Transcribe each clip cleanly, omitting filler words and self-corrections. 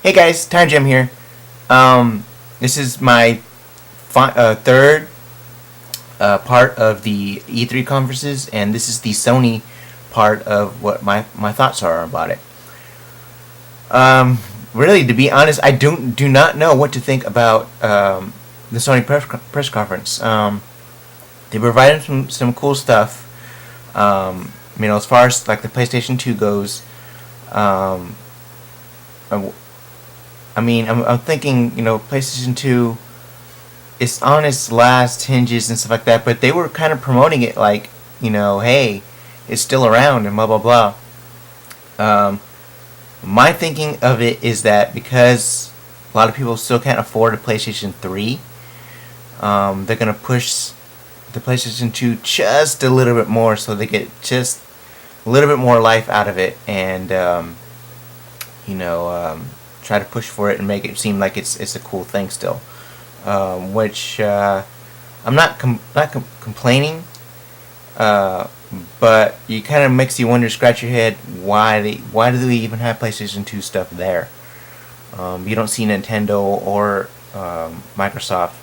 Hey guys, Time Jim here. This is my third part of the E3 conferences, and this is the Sony part of what my thoughts are about it. Really, to be honest, I do not know what to think about the Sony press conference. They provided some cool stuff. As far as like the PlayStation 2 goes, I'm thinking, PlayStation 2 is on its last hinges and stuff like that, but they were kind of promoting it like, hey, it's still around and blah, blah, blah. My thinking of it is that because a lot of people still can't afford a PlayStation 3, they're going to push the PlayStation 2 just a little bit more so they get just a little bit more life out of it and, try to push for it and make it seem like it's a cool thing still, which I'm not complaining, but it kind of makes you wonder, scratch your head, why do they even have PlayStation 2 stuff there? You don't see Nintendo or Microsoft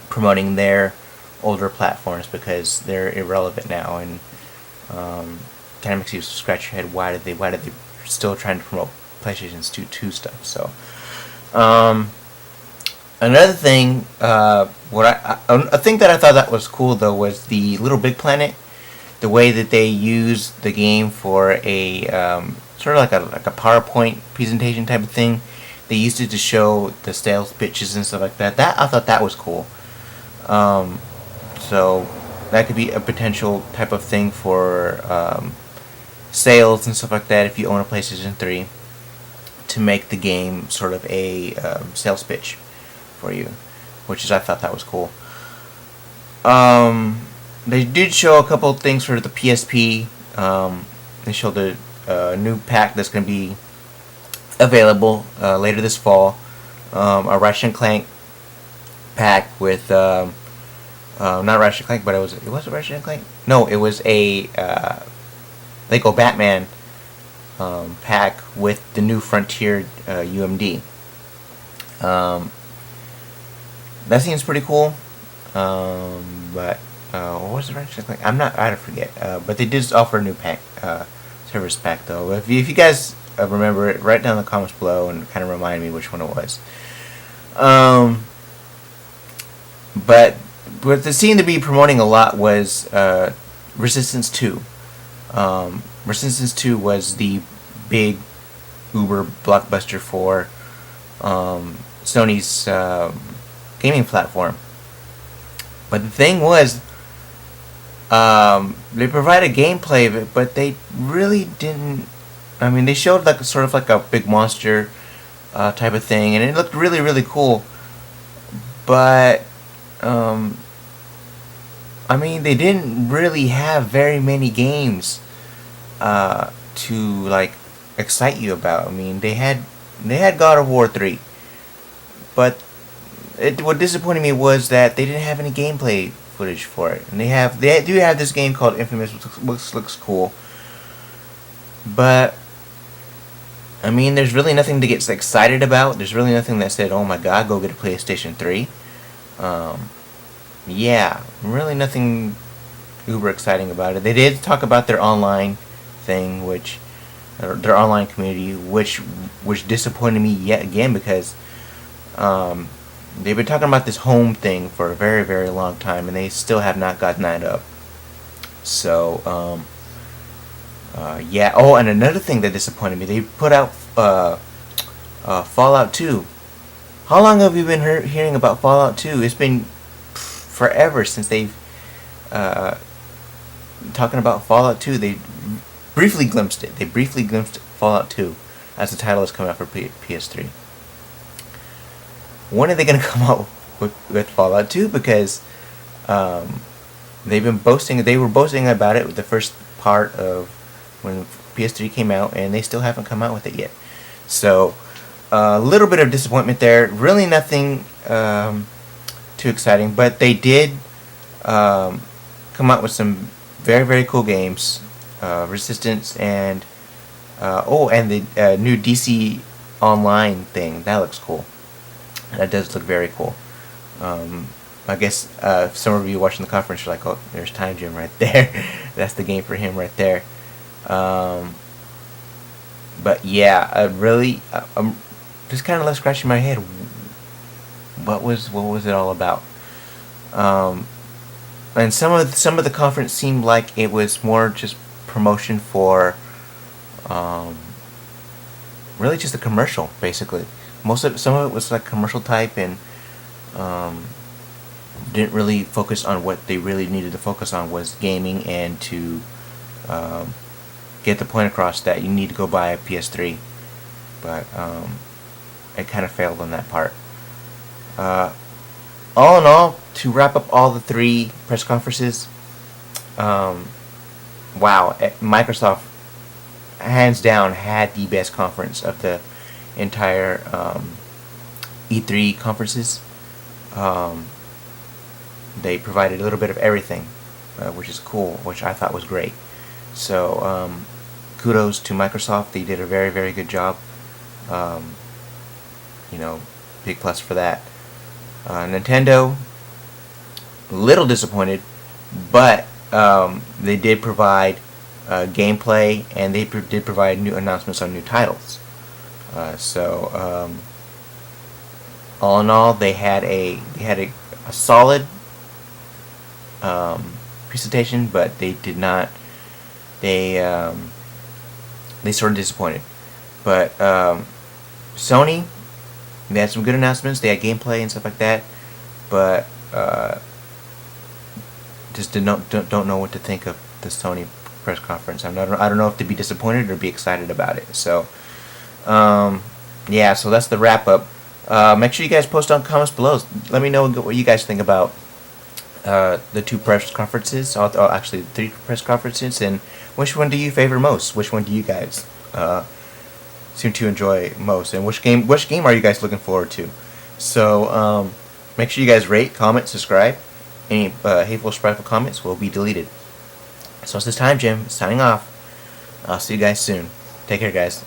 promoting their older platforms because they're irrelevant now, and kind of makes you scratch your head. Why did they still trying to promote PlayStation 2 stuff? So, another thing, a thing that I thought that was cool though was the Little Big Planet. The way that they use the game for a sort of like a PowerPoint presentation type of thing. They used it to show the sales pitches and stuff like that. I thought that was cool. So that could be a potential type of thing for sales and stuff like that if you own a PlayStation 3, to make the game sort of a sales pitch for you, I thought that was cool. They did show a couple of things for the PSP. They showed a new pack that's going to be available later this fall. A Ratchet and Clank pack with not Ratchet and Clank, but it was a Ratchet and Clank. No, it was a Lego Batman pack with the new Frontier UMD. That seems pretty cool. But what was the Ratchet and Clank? I forget. But they did offer a new pack, service pack though. If you guys remember it, write down in the comments below and kind of remind me which one it was. But what they seemed to be promoting a lot was Resistance 2. Resistance 2 was the big uber blockbuster for Sony's gaming platform. But the thing was, they provided gameplay of it, but they really didn't. They showed like sort of like a big monster type of thing, and it looked really, really cool. But they didn't really have very many games to like excite you about. They had God of War 3, but what disappointed me was that they didn't have any gameplay footage for it. And they do have this game called Infamous, which looks cool, but there's really nothing to get excited about. There's really nothing that said, "Oh my God, go get a PlayStation 3." Really nothing uber exciting about it. They did talk about their online thing, their online community, which disappointed me yet again because they've been talking about this home thing for a very, very long time, and they still have not gotten that up. So, Oh, and another thing that disappointed me, they put out Fallout 2. How long have you been hearing about Fallout 2? It's been forever since they've talking about Fallout 2. They briefly glimpsed it. They briefly glimpsed Fallout 2 as the title is coming out for PS3. When are they going to come out with Fallout 2? Because they were boasting about it with the first part of when PS3 came out, and they still haven't come out with it yet. So a little bit of disappointment there. Really nothing too exciting, but they did come out with some very, very cool games. Resistance and the new DC online thing. That looks cool. That does look very cool. I guess some of you watching the conference are like, oh, there's Time Jim right there. That's the game for him right there. But yeah, I'm just kind of left scratching my head. What was it all about? And some of the conference seemed like it was more just promotion for, really just a commercial, basically. Some of it was like commercial type, and didn't really focus on what they really needed to focus on, was gaming, and to get the point across that you need to go buy a PS3. But it kind of failed on that part. All in all, to wrap up all the 3 press conferences, wow, Microsoft hands down had the best conference of the entire E3 conferences. They provided a little bit of everything, which is cool, which I thought was great. So kudos to Microsoft. They did a very, very good job. Big plus for that. Nintendo, a little disappointed, but they did provide gameplay, and they did provide new announcements on new titles. All in all, they had a solid presentation, but they did not. They sort of disappointed. But Sony, they had some good announcements. They had gameplay and stuff like that, but just don't know what to think of the Sony press conference. I don't know if to be disappointed or be excited about it. So yeah, so that's the wrap up. Make sure you guys post on comments below. Let me know what you guys think about the 2 press conferences, actually 3 press conferences, and which one do you favor most? Which one do you guys seem to enjoy most, and which game are you guys looking forward to? So make sure you guys rate, comment, subscribe. Any hateful, spiteful comments will be deleted. So it's this Time Jim signing off. I'll see you guys soon. Take care, guys.